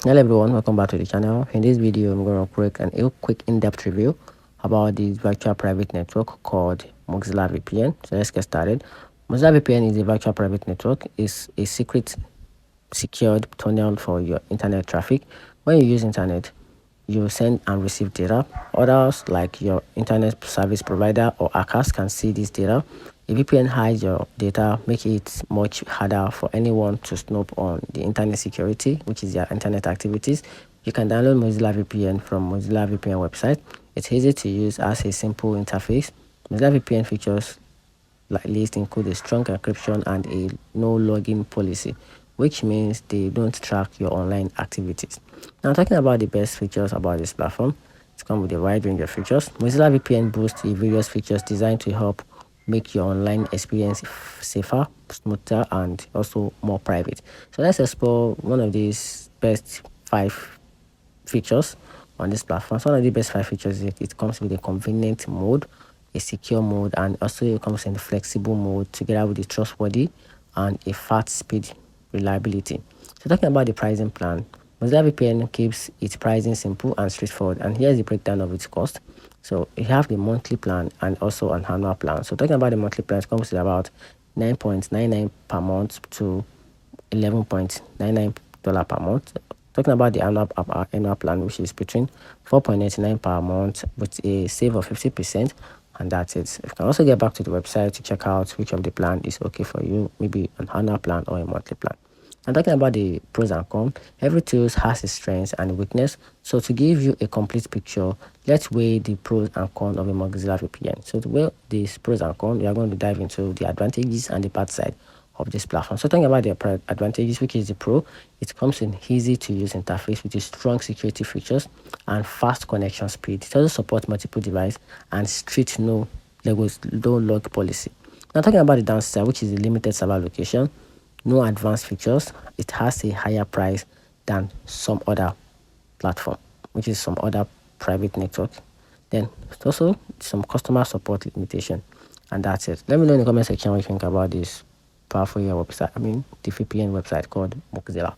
Hello everyone, welcome back to the channel. In this video, I'm going to create a quick in-depth review about this virtual private network called Mozilla VPN. So let's get started. Mozilla VPN is a virtual private network. It's a secret secured tunnel for your internet traffic. When you use internet, you send and receive data. Others, like your internet service provider or hackers, can see this data. A VPN hides your data, making it much harder for anyone to snoop on the internet security, which is your internet activities. You can download Mozilla VPN from Mozilla VPN website. It's easy to use, as a simple interface. Mozilla VPN features like list include a strong encryption and a no login policy, which means they don't track your online activities. Now, talking about the best features about this platform, it's come with a wide range of features. Mozilla VPN boasts various features designed to help make your online experience safer, smoother, and also more private. So let's explore one of these best 5 features on this platform. So one of the best 5 features is it comes with a convenient mode, a secure mode, and also it comes in the flexible mode together with the trustworthy and a fast speed reliability. So talking about the pricing plan, Mozilla VPN keeps its pricing simple and straightforward, and here's the breakdown of its cost. So you have the monthly plan and also an annual plan. So talking about the monthly plan, it comes with about $9.99 per month to $11.99 per month. Talking about the annual plan, which is between $4.99 per month with a save of 50%, and that's it. You can also get back to the website to check out which of the plan is okay for you, maybe an annual plan or a monthly plan. And talking about the pros and cons, every tool has its strengths and weakness. So to give you a complete picture, let's weigh the pros and cons of a Mozilla VPN. So to weigh these pros and cons, we are going to dive into the advantages and the bad side of this platform. So talking about the advantages, which is the pro, it comes in easy to use interface with strong security features and fast connection speed. It also supports multiple devices and strict no log policy. Now talking about the downside, which is the limited server location, no advanced features, it has a higher price than some other platform, which is some other private network. Then also some customer support limitation, and that's it. Let me know in the comment section what you think about this powerful website, the VPN website called Mozilla.